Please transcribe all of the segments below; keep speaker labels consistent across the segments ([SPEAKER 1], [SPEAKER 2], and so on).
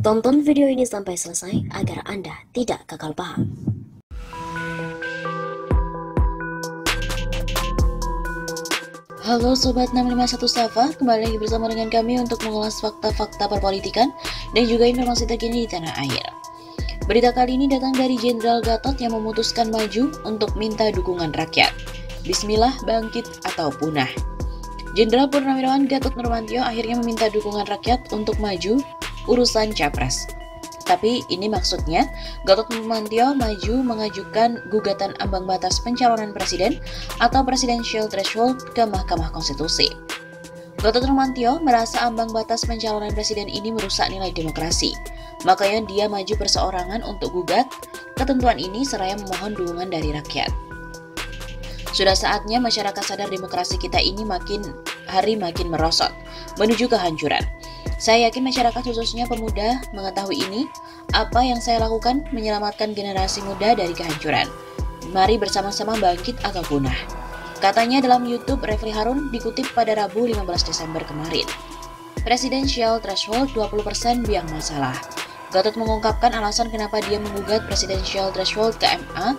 [SPEAKER 1] Tonton video ini sampai selesai agar Anda tidak gagal paham.
[SPEAKER 2] Halo Sobat 651 Safa, kembali lagi bersama dengan kami untuk mengulas fakta-fakta perpolitikan dan juga informasi terkini di tanah air. Berita kali ini datang dari Jenderal Gatot yang memutuskan maju untuk minta dukungan rakyat. Bismillah, bangkit atau punah. Jenderal Purnawirawan Gatot Nurmantio akhirnya meminta dukungan rakyat untuk maju urusan Capres. Tapi ini maksudnya Gatot Nurmantio maju mengajukan gugatan ambang batas pencalonan presiden atau presidential threshold ke Mahkamah Konstitusi. Gatot Nurmantio merasa ambang batas pencalonan presiden ini merusak nilai demokrasi. Makanya dia maju perseorangan untuk gugat ketentuan ini seraya memohon dukungan dari rakyat. Sudah saatnya masyarakat sadar demokrasi kita ini makin hari makin merosot, menuju kehancuran. Saya yakin masyarakat khususnya pemuda mengetahui ini. Apa yang saya lakukan menyelamatkan generasi muda dari kehancuran. Mari bersama-sama bangkit atau punah. Katanya dalam YouTube Refli Harun dikutip pada Rabu 15 Desember kemarin. Presidential threshold 20% biang masalah. Gatot mengungkapkan alasan kenapa dia menggugat presidential threshold ke MA.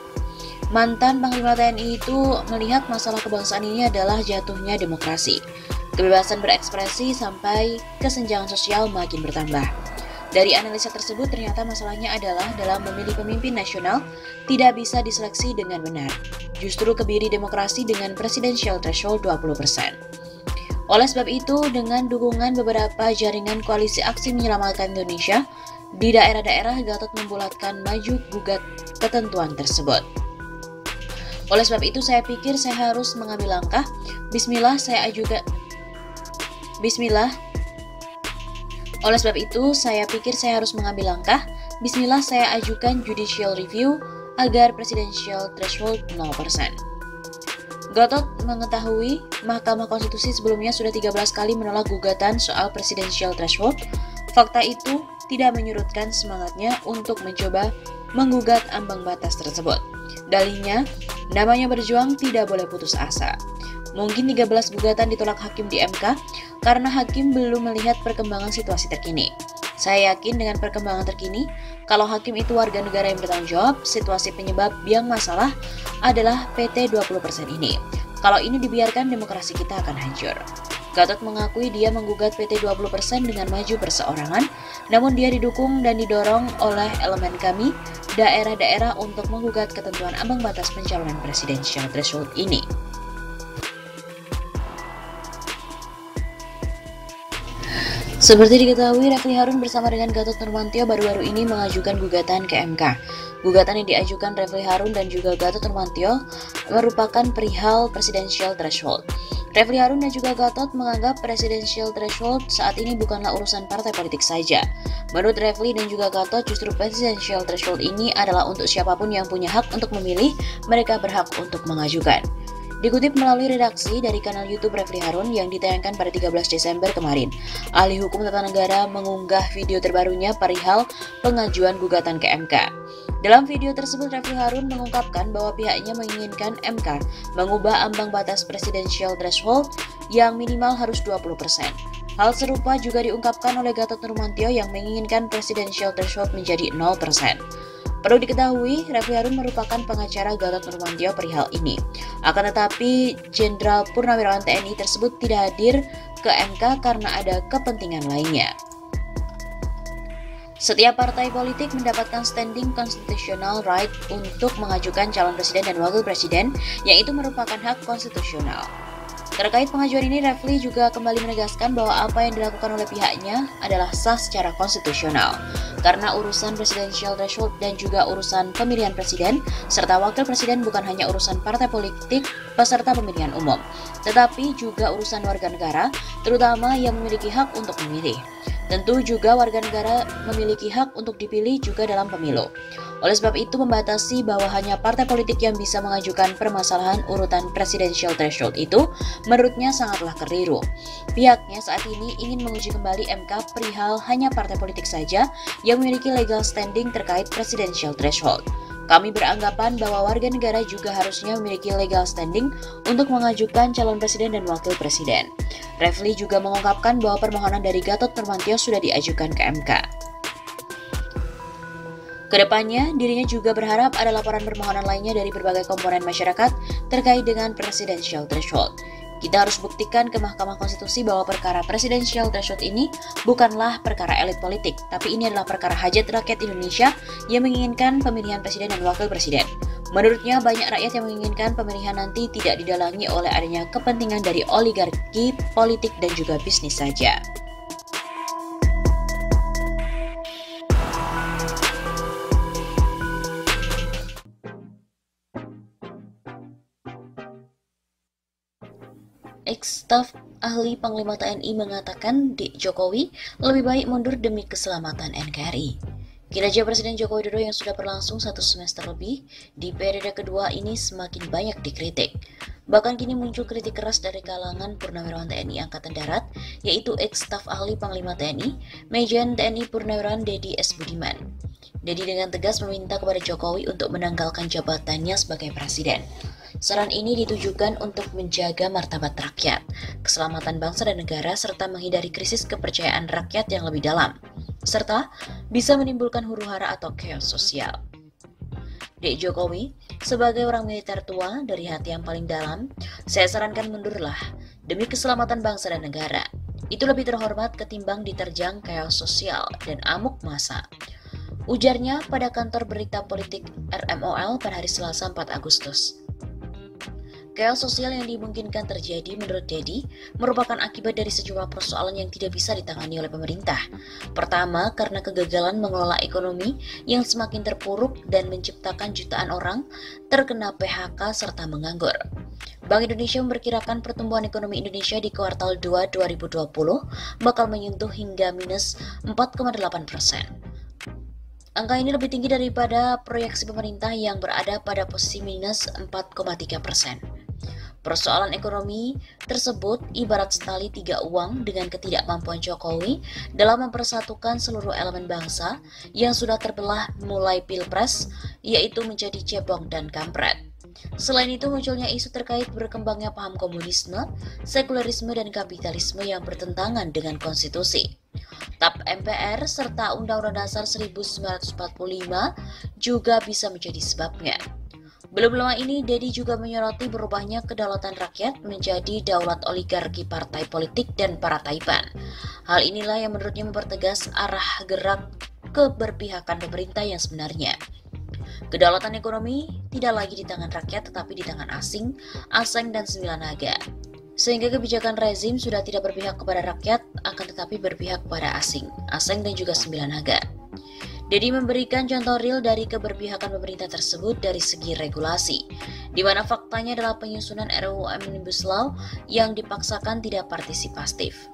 [SPEAKER 2] Mantan Panglima TNI itu melihat masalah kebangsaan ini adalah jatuhnya demokrasi. Kebebasan berekspresi sampai kesenjangan sosial makin bertambah. Dari analisa tersebut ternyata masalahnya adalah dalam memilih pemimpin nasional tidak bisa diseleksi dengan benar. Justru kebiri demokrasi dengan presidential threshold 20%. Oleh sebab itu, dengan dukungan beberapa jaringan koalisi aksi menyelamatkan Indonesia, di daerah-daerah Gatot membulatkan maju gugat ketentuan tersebut. Oleh sebab itu, saya pikir saya harus mengambil langkah. Bismillah, Oleh sebab itu, saya pikir saya harus mengambil langkah. Bismillah, saya ajukan judicial review agar presidential threshold 0%. Gatot mengetahui Mahkamah Konstitusi sebelumnya sudah 13 kali menolak gugatan soal presidential threshold. Fakta itu tidak menyurutkan semangatnya untuk mencoba menggugat ambang batas tersebut. Dalihnya, namanya berjuang tidak boleh putus asa. Mungkin 13 gugatan ditolak hakim di MK karena hakim belum melihat perkembangan situasi terkini. Saya yakin dengan perkembangan terkini, kalau hakim itu warga negara yang bertanggung jawab, situasi penyebab biang masalah adalah PT 20% ini. Kalau ini dibiarkan, demokrasi kita akan hancur. Gatot mengakui dia menggugat PT 20% dengan maju perseorangan, namun dia didukung dan didorong oleh elemen kami, daerah-daerah untuk menggugat ketentuan ambang batas pencalonan presidential threshold ini. Seperti diketahui, Refli Harun bersama dengan Gatot Nurmantio baru-baru ini mengajukan gugatan ke MK. Gugatan yang diajukan Refli Harun dan juga Gatot Nurmantio merupakan perihal presidential threshold. Refli Harun dan juga Gatot menganggap presidential threshold saat ini bukanlah urusan partai politik saja. Menurut Refli dan juga Gatot, justru presidential threshold ini adalah untuk siapapun yang punya hak untuk memilih, mereka berhak untuk mengajukan. Dikutip melalui redaksi dari kanal YouTube Refli Harun yang ditayangkan pada 13 Desember kemarin, ahli hukum tata negara mengunggah video terbarunya perihal pengajuan gugatan ke MK. Dalam video tersebut, Refli Harun mengungkapkan bahwa pihaknya menginginkan MK mengubah ambang batas presidential threshold yang minimal harus 20%. Hal serupa juga diungkapkan oleh Gatot Nurmantio yang menginginkan presidential threshold menjadi 0%. Perlu diketahui, Refli Harun merupakan pengacara Gatot Nurmantio perihal ini. Akan tetapi, Jenderal Purnawirawan TNI tersebut tidak hadir ke MK karena ada kepentingan lainnya. Setiap partai politik mendapatkan standing constitutional right untuk mengajukan calon presiden dan wakil presiden, yang itu merupakan hak konstitusional. Terkait pengajuan ini, Refli juga kembali menegaskan bahwa apa yang dilakukan oleh pihaknya adalah sah secara konstitusional. Karena urusan presidential threshold dan juga urusan pemilihan presiden serta wakil presiden bukan hanya urusan partai politik peserta pemilihan umum, tetapi juga urusan warga negara, terutama yang memiliki hak untuk memilih. Tentu juga warga negara memiliki hak untuk dipilih juga dalam pemilu. Oleh sebab itu, membatasi bahwa hanya partai politik yang bisa mengajukan permasalahan urutan presidential threshold itu menurutnya sangatlah keliru. Pihaknya saat ini ingin menguji kembali MK perihal hanya partai politik saja yang memiliki legal standing terkait presidential threshold. Kami beranggapan bahwa warga negara juga harusnya memiliki legal standing untuk mengajukan calon presiden dan wakil presiden. Refli juga mengungkapkan bahwa permohonan dari Gatot Nurmantio sudah diajukan ke MK. Kedepannya, dirinya juga berharap ada laporan permohonan lainnya dari berbagai komponen masyarakat terkait dengan presidential threshold. Kita harus buktikan ke Mahkamah Konstitusi bahwa perkara presidential threshold ini bukanlah perkara elit politik, tapi ini adalah perkara hajat rakyat Indonesia yang menginginkan pemilihan presiden dan wakil presiden. Menurutnya, banyak rakyat yang menginginkan pemilihan nanti tidak didalangi oleh adanya kepentingan dari oligarki, politik, dan juga bisnis saja. Ex-staf ahli Panglima TNI mengatakan Jokowi lebih baik mundur demi keselamatan NKRI. Kinerja Presiden Joko Widodo yang sudah berlangsung 1 semester lebih di periode kedua ini semakin banyak dikritik. Bahkan kini muncul kritik keras dari kalangan Purnawirawan TNI Angkatan Darat, yaitu ex-staf ahli Panglima TNI, Majen TNI Purnawirawan Dedi S. Budiman. Dedi dengan tegas meminta kepada Jokowi untuk menanggalkan jabatannya sebagai presiden. Saran ini ditujukan untuk menjaga martabat rakyat, keselamatan bangsa dan negara, serta menghindari krisis kepercayaan rakyat yang lebih dalam, serta bisa menimbulkan huru-hara atau chaos sosial. Dek Jokowi, sebagai orang militer tua dari hati yang paling dalam, saya sarankan mundurlah demi keselamatan bangsa dan negara. Itu lebih terhormat ketimbang diterjang chaos sosial dan amuk massa. Ujarnya pada kantor berita politik RMOL pada hari Selasa 4 Agustus. Chaos sosial yang dimungkinkan terjadi menurut Dedi merupakan akibat dari sejumlah persoalan yang tidak bisa ditangani oleh pemerintah. Pertama, karena kegagalan mengelola ekonomi yang semakin terpuruk dan menciptakan jutaan orang terkena PHK serta menganggur. Bank Indonesia memperkirakan pertumbuhan ekonomi Indonesia di kuartal 2 2020 bakal menyentuh hingga minus 4,8%. Angka ini lebih tinggi daripada proyeksi pemerintah yang berada pada posisi minus 4,3%. Persoalan ekonomi tersebut ibarat setali tiga uang dengan ketidakmampuan Jokowi dalam mempersatukan seluruh elemen bangsa yang sudah terbelah mulai pilpres, yaitu menjadi cebong dan kampret. Selain itu munculnya isu terkait berkembangnya paham komunisme, sekularisme dan kapitalisme yang bertentangan dengan konstitusi. TAP MPR serta Undang-Undang Dasar 1945 juga bisa menjadi sebabnya. Belum lama ini, Dedi juga menyoroti berubahnya kedaulatan rakyat menjadi daulat oligarki partai politik dan para taipan. Hal inilah yang menurutnya mempertegas arah gerak keberpihakan pemerintah yang sebenarnya. Kedaulatan ekonomi tidak lagi di tangan rakyat tetapi di tangan asing, aseng dan sembilan naga. Sehingga kebijakan rezim sudah tidak berpihak kepada rakyat, akan tetapi berpihak kepada asing, aseng dan juga sembilan naga. Dedi memberikan contoh real dari keberpihakan pemerintah tersebut dari segi regulasi, di mana faktanya adalah penyusunan RUU Omnibus Law yang dipaksakan tidak partisipatif.